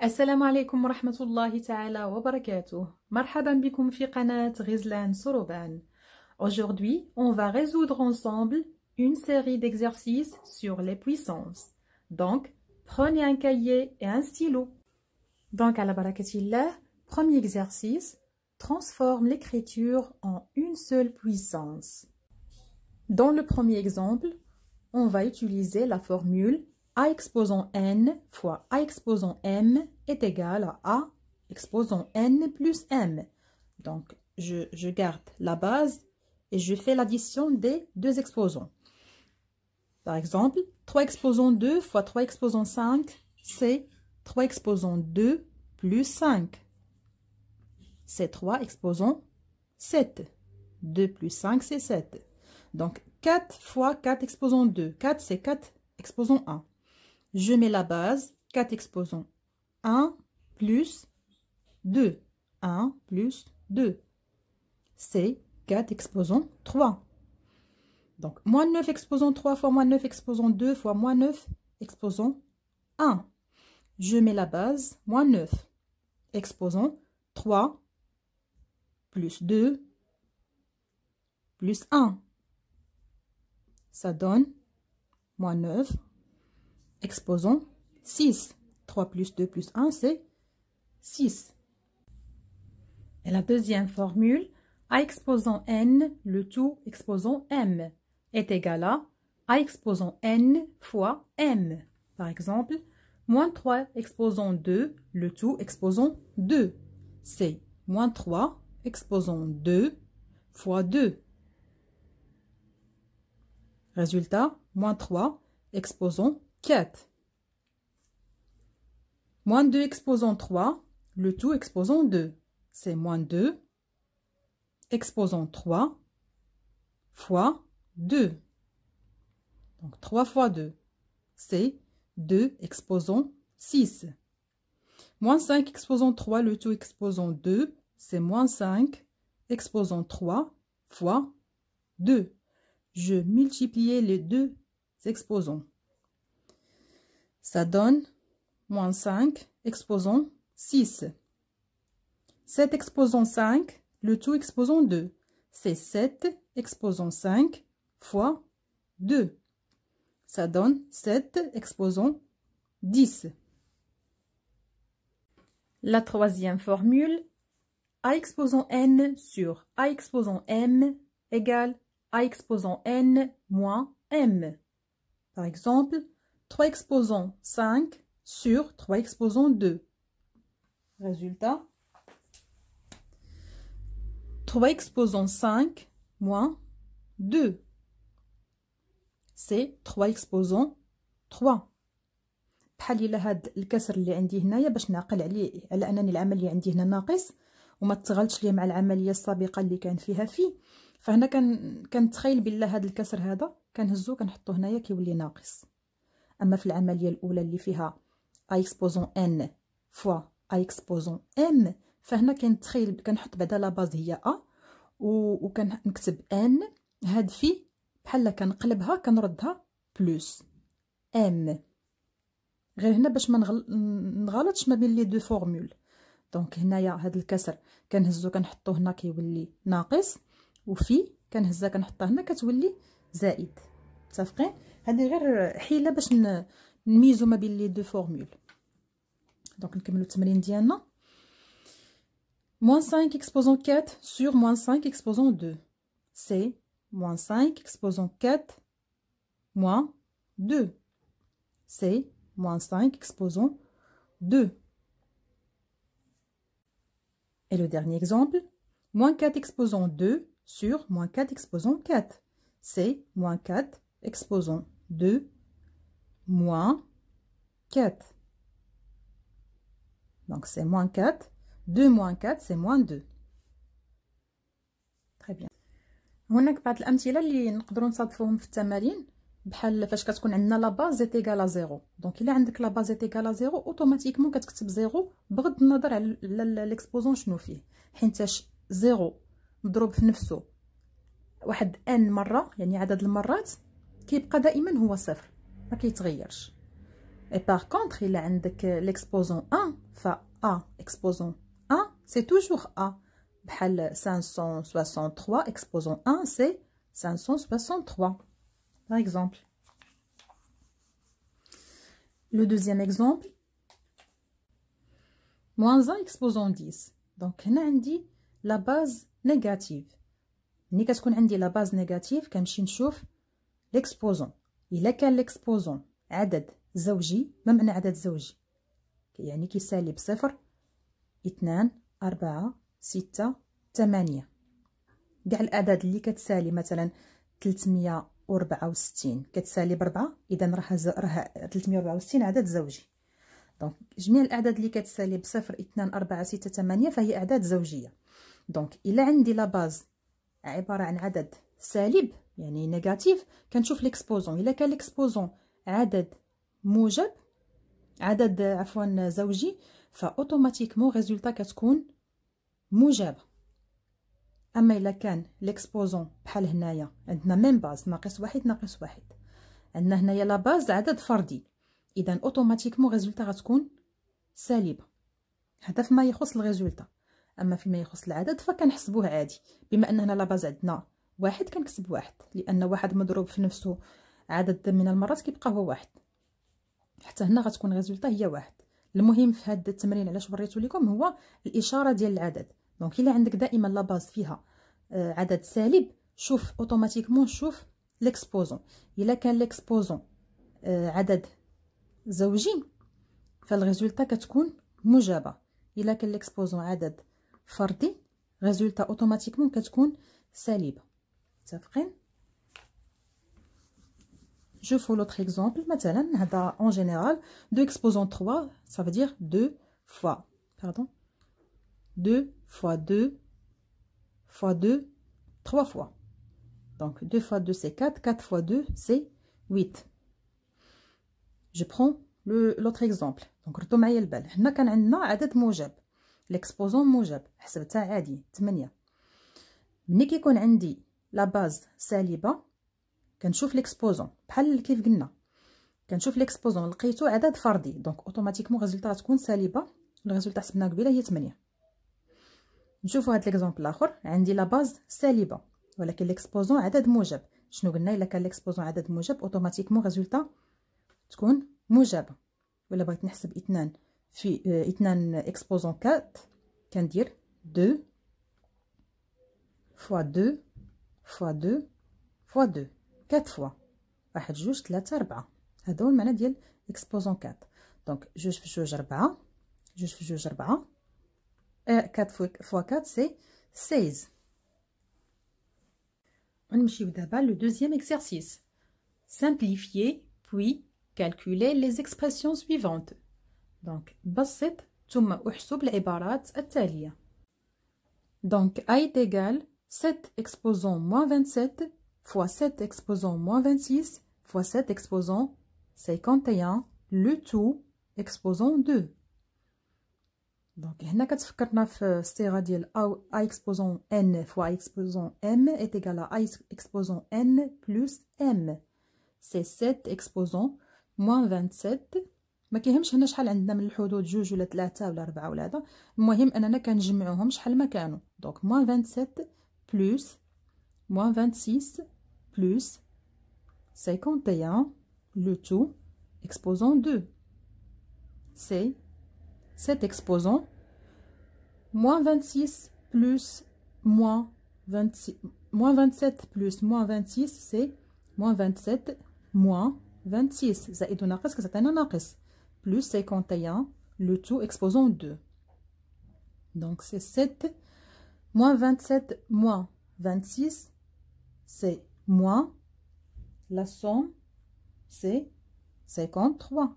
السلام عليكم ورحمة الله تعالى وبركاته. مرحبا بكم في قناة غزلان سروبان. Aujourd'hui, on va résoudre ensemble une série d'exercices sur les puissances. Donc, prenez un cahier et un stylo. Donc, à la barakatillah, premier exercice, transforme l'écriture en une seule puissance. Dans le premier exemple, on va utiliser la formule A exposant n fois A exposant m est égal à A exposant n plus m. Donc, je garde la base et je fais l'addition des deux exposants. Par exemple, 3 exposant 2 fois 3 exposant 5, c'est 3 exposant 2 plus 5. C'est 3 exposant 7. 2 plus 5, c'est 7. Donc, 4 fois 4 exposant 2. 4, c'est 4 exposant 1. Je mets la base, 4 exposant 1 plus 2. 1 plus 2. C'est 4 exposant 3. Donc, moins 9 exposant 3 fois moins 9 exposant 2 fois moins 9 exposant 1. Je mets la base, moins 9 exposant 3 plus 2 plus 1. Ça donne moins 9 exposant 6. 3 plus 2 plus 1, c'est 6. Et la deuxième formule, A exposant n, le tout exposant m, est égal à A exposant n fois m. Par exemple, moins 3 exposant 2, le tout exposant 2. C'est moins 3 exposant 2 fois 2. Résultat, moins 3 exposant 4. Moins 2 exposant 3, le tout exposant 2. C'est moins 2 exposant 3 fois 2. Donc 3 fois 2, c'est 2 exposant 6. Moins 5 exposant 3, le tout exposant 2, c'est moins 5 exposant 3 fois 2. Je multiplie les deux exposants. Ça donne moins 5 exposant 6. 7 exposant 5, le tout exposant 2. C'est 7 exposant 5 fois 2. Ça donne 7 exposant 10. La troisième formule, A exposant n sur A exposant m égale A exposant n moins m. Par exemple, 3 exposant 5 sur 3 exposant 2. Résultat, 3 exposant 5 moins 2. C'est 3 exposant 3. بحال الا هاد الكسر اللي عندي هنايا باش نعقل عليه على انني العمليه عندي هنا ناقص وما تغلطش ليه مع العمليه السابقه اللي كان فيها في، فهنا كنتخيل بلا هاد الكسر هذا كنهزو كنحطو هنايا كيولي ناقص. اما في العمليه الاولى اللي فيها A exposant n fois A exposant m، فهنا كنتخيل كنحط بعدا لا باز هي A وكنكتب n، هاد في بحال كنقلبها كنردها بلس m. غير هنا باش ما نغلطش ما بين لي دو فورمول. دونك هنايا هاد الكسر كنهزو كنحطو هنا كيولي ناقص، وفي كنهزها كنحطها هنا كتولي زائد. متفقين؟ هذه غير حيله باش نميزو ما بين لي دو فورمول. دونك نكملو التمرين ديالنا. moins 5 exposant 4 sur moins 5 exposant 2. C'est moins 5 exposant 4 moins 2. C'est moins 5 exposant 2. Et le dernier exemple, moins 4 exposant 2 sur moins 4 exposant 4. C'est moins 4 exposant 2 moins 4. Donc c'est moins 4. 2 moins 4, c'est moins 2. Très bien. هناك بعض الامثله اللي نقدروا نصادفوهم في التمارين، بحال فاش كتكون عندنا لا باز زيت ايكال 0. دونك الا عندك لا باز زيت ايكال 0 اوتوماتيكمون كتكتب 0 بغض النظر على ليكسبوزون شنو فيه، حيتاش 0 مضروب في نفسه واحد ان مره، يعني عدد المرات كيبقى دائما هو صفر ما كيتغيرش. Et par contre, il a l'exposant 1, fa A exposant 1, c'est toujours A. بحال 563, exposant 1, c'est 563, par exemple. Le deuxième exemple, moins 1 exposant 10. Donc, هنا عندي la base négative. ملي كتكون عندي la base négative كنمشي نشوف l'exposant. إلا كان l'exposant عدد زوجي، ما معنى عدد زوجي؟ يعني كيسالي بصفر، 2 4 6 8. كاع الأعداد اللي كتسالي مثلا 364 كتسالي ب4، إذا راه 364 عدد زوجي. دونك جميع الأعداد اللي كتسالي بصفر، 2 4 6 8 فهي أعداد زوجية. دونك إلا عندي لا باز عبارة عن عدد سالب يعني نيجاتيف، كنشوف ليكسبوزون. إلا كان ليكسبوزون عدد موجب، عدد عفوا زوجي، فأوتوماتيكمون ريزولتا كتكون موجبة. أما إلا كان ليكسبوزون بحال هنايا عندنا ميم باز ناقص واحد ناقص واحد، عندنا هنايا لا باز عدد فردي، إذا أوتوماتيكمون ريزولتا غتكون سالبة. هذا فيما يخص الريزولتا. أما فيما يخص العدد فكنحسبوه عادي، بما أن هنا لا باز عندنا واحد كنكتب واحد، لأن واحد مضروب في نفسه عدد من المرات كيبقى هو واحد. حتى هنا غتكون ريزولتا هي واحد. المهم في هذا التمرين علاش وريتو لكم هو الإشارة ديال العدد. دونك إلا عندك دائما لا باز فيها عدد سالب، شوف اوتوماتيكمون شوف ليكسبوزون. إلا كان ليكسبوزون عدد زوجي فالريزولتا كتكون موجبة. إلا كان ليكسبوزون عدد فردي، ريزولتا اوتوماتيكمون كتكون سالبة. متفقين؟ Je fais l'autre exemple. مثلا هذا en général 2 exposant 3, ça veut dire 2 fois, pardon, 2 fois 2 fois 2, 3 fois. Donc 2 fois 2 c'est 4, 4 fois 2 c'est 8. Je prends l'autre exemple. Donc ردوا معايا البال. هنا كان عندنا عدد موجب، l'exposant موجب، حسبتها عادي 8. ملي كيكون عندي لا باز سالبة كنشوف ليكسبوزون بحال كيف قلنا، كنشوف ليكسبوزون لقيتو عدد فردي، دونك اوتوماتيكمون ريزولتا غتكون سالبه. الريزولتا حسبناها قبيله هي 8. نشوفوا هاد ليكزامبل الاخر، عندي لا باز سالبه ولكن ليكسبوزون عدد موجب. شنو قلنا؟ الا كان ليكسبوزون عدد موجب اوتوماتيكمون ريزولتا تكون موجبه. ولا بغيت نحسب 2 في 2 اكسبوزون 4 كندير 2 فوا 2 فوا 2 فوا 2، 4 فوا 1 2 3 4. هذا هو المعنى ديال اكسبوزون 4. دونك 2 في 2 4، 2 في 2 4، 4 فوا 4 سي 16. غنمشيو دابا لو دوزيام اكزرسيس. simplifier puis calculer les expressions suivantes. دونك بسط ثم احسب العبارات التالية. دونك a est égal 7 exposant moins 27 fois 7 exposant moins 26 fois 7 exposant 51, le tout exposant 2. Donc هنا كتفكرنا في الصيغة ديال a exposant n fois a exposant m est égal à a exposant n plus m. C'est 7 exposant moins 27. ما كيهمش هنا شحال عندنا من الحدود، 2 ولا 3 ولا 4 ولا هذا، المهم اننا كنجمعوهم شحال ما كانوا. دونك moins 27 plus moins 26 plus 51, le tout exposant 2. C'est 7 exposant moins 26 plus moins 26, moins 27 plus moins 26 c'est moins 27 moins 26 زائد ناقص كتعطينا ناقص plus 51, le tout exposant 2. Donc c'est 7 moins 27 moins 26, c'est moins, la somme c'est 53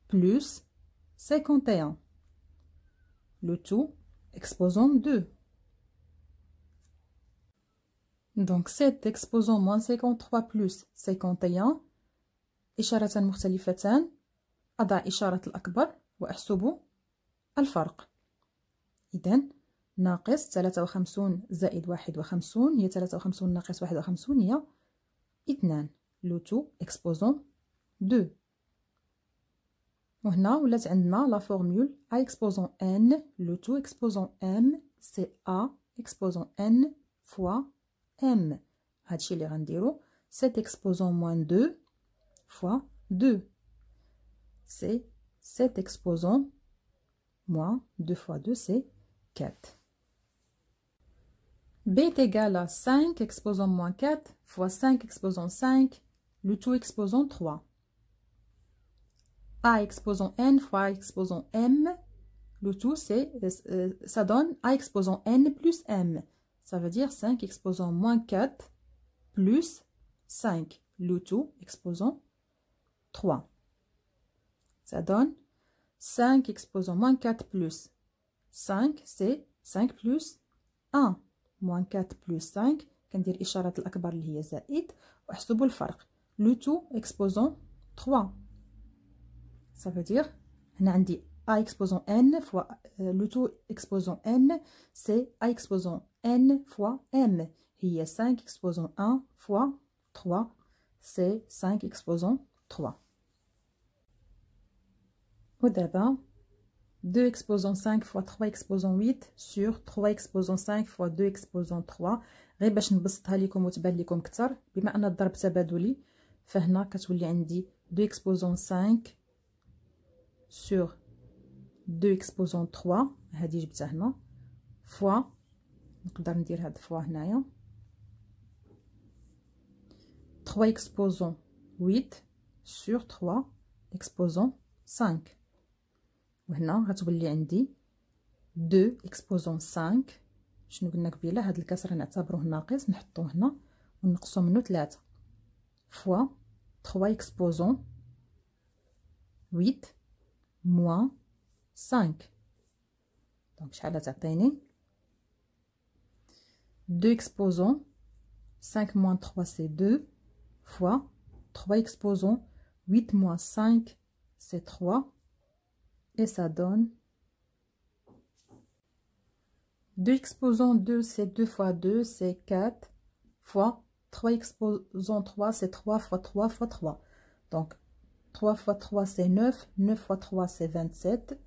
plus 51, le tout exposant 2. Donc 7 exposant moins 53 plus 51 إشارة مختلفتان، أضع إشارة الأكبر وأحسب الفرق. إذن ناقص 53 زائد 51 هي 53 ناقص 51 هي 2. لو تو exposant 2. وهنا ولات عندنا la formule a exposant n, le tout exposant m, c'est a exposant n fois m. هادشي اللي غنديرو 7 exposant moins 2 fois 2. C'est 7 exposant moins 2 fois 2, c'est 4. B est égal à 5 exposant moins 4 fois 5 exposant 5, le tout exposant 3. A exposant n fois A exposant m, le tout c'est, ça donne A exposant n plus m. Ça veut dire 5 exposant moins 4 plus 5, le tout exposant 3. Ça donne 5 exposant moins 4 plus 5, c'est 5 plus 1. Moins 4 plus 5, كندير إشارة الأكبر اللي هي زائد وأحسب الفرق. Le tout exposant 3. Ça veut dire, هنا عندي A exposant n fois le tout exposant n, c'est A exposant n fois m. هي 5 exposant 1 fois 3, c'est 5 exposant 3. ودابا 2 exposant 5 fois 3 exposant 8 sur 3 exposant 5 fois 2 exposant 3. غير باش نبسطها لكم وتبان لكم اكثر، بما ان الضرب تبادلي فهنا كتولي عندي 2 exposant 5 sur 2 exposant 3، هذه جبتها هنا فوا، نقدر ندير هاد فوا هنايا 3 exposant 8 sur 3 exposant 5. وهنا غتولي عندي 2 exposant 5. شنو قلنا قبيله؟ هاد الكسر نعتبروه ناقص، نحطوه هنا ونقصو منه 3 فوا 3 exposant 8 moins 5. دونك شحال تعطيني 2 exposant 5 moins 3 c'est 2 fois 3 exposant 8 moins 5 c'est 3. Et ça donne 2 exposant 2, c'est 2 fois 2, c'est 4, fois 3 exposant 3, c'est 3 fois 3 fois 3. Donc 3 fois 3, c'est 9, 9 fois 3, c'est 27.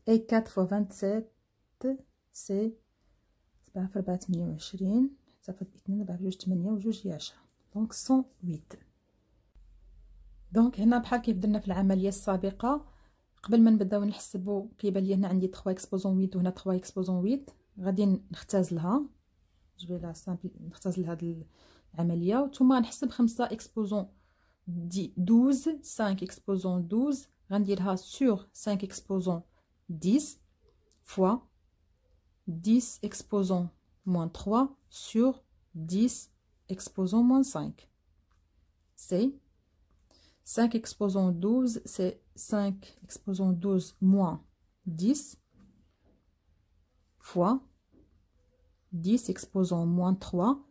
Et 4 fois 27, c'est 28. Ça fait 10. Donc 108. Donc هنا بحال كيف درنا في العملية السابقة، قبل ما نبداو نحسبوا كيبان لي هنا عندي 3 اكسبوزون 8 وهنا 3 اكسبوزون 8، غادي نختزلها، جو لا سامبل نختزل هذه العمليه وثم نحسب 5 اكسبوزون 12 5 اكسبوزون 12 غنديرها سور 5 اكسبوزون 10 فوا 10 exposant moins 3 sur 10 exposant moins 5. C'est 5 exposant 12, c'est 5 exposant 12 moins 10 fois 10 exposant moins 3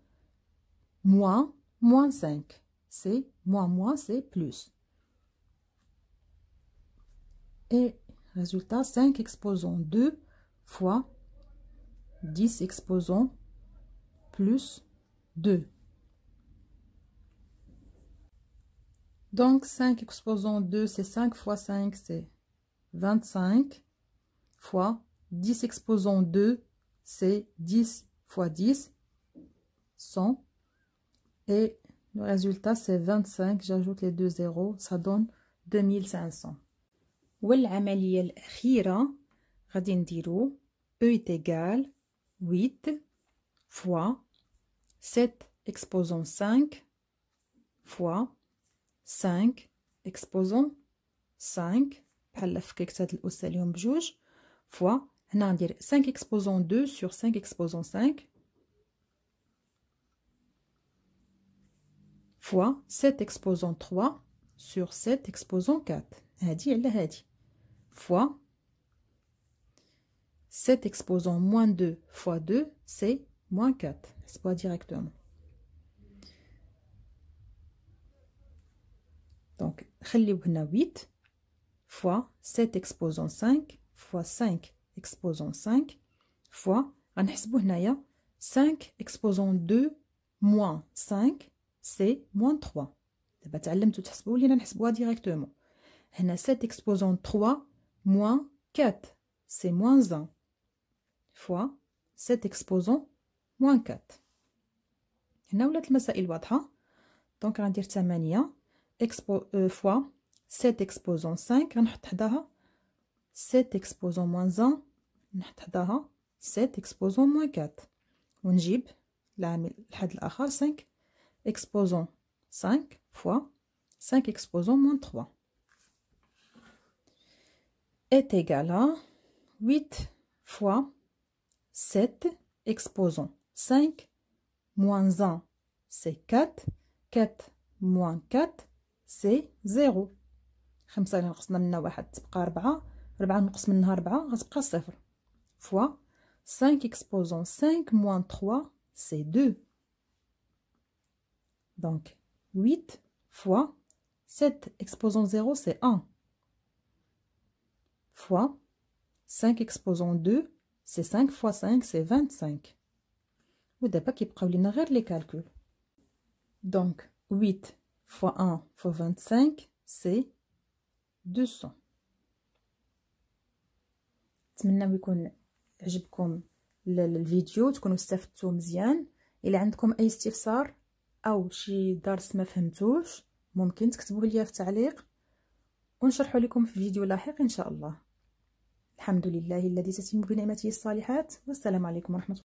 moins 5. C'est moins, c'est plus. Et résultat, 5 exposant 2 fois 10 exposant plus 2. Donc 5 exposant 2, c'est 5 fois 5, c'est 25 fois 10 exposant 2, c'est 10 fois 10, 100. Et le résultat, c'est 25. J'ajoute les deux zéros, ça donne 2500. والعملية الأخيرة غادي نديرو E est égal 8 fois 7 exposant 5 fois 5 exposant 5 بحال فككت هاد الأس اليوم بجوج فوا هنا ندير 5 exposant 2 sur 5 exposant 5 fois 7 exposant 3 sur 7 exposant 4 هادي على هادي fois 7 exposant moins 2 fois 2 c'est moins 4. C'est pas directement. Donc, 8 fois 7 exposant 5 fois 5 exposant 5 fois 5 exposant 2 moins 5 c'est moins 3. دابا تعلمتوا تحسبوا ولينا نحسبوها ديريكتومون. هنا 7 exposant 3 moins 4 c'est moins 1 fois 7 exposant moins 4. هنا ولات المسائل واضحه. دونك غندير 8 fois 7 exposant 5 غنحط حداها 7 exposant moins 1 نحط حداها 7 exposant moins 4 ونجيب العامل الحد الاخر 5 exposant 5 fois 5 exposant moins 3 est égal à 8 fois 7 exposant 5 moins 1 c'est 4 4 moins 4 c'est 0. 5 اللي نقصنا منها 1 تبقى 4 4 نقص منها 4 غتبقى 0 fois 5 exposant 5 moins 3 c'est 2. Donc 8 fois 7 exposant 0 c'est 1 fois 5 exposant 2 c'est 5 fois 5 c'est 25. ودابا كيبقاو لينا غير لي كالكول. Donc 8 fois 1 fois 25 c'est 200. نتمنى يكون عجبكم الفيديو، تكونوا استفدتوا مزيان. الا عندكم اي استفسار او شي درس ما فهمتوش ممكن تكتبوه لي في التعليق ونشرحه لكم في فيديو لاحق ان شاء الله. الحمد لله الذي تتم بنعمته الصالحات، والسلام عليكم ورحمة الله.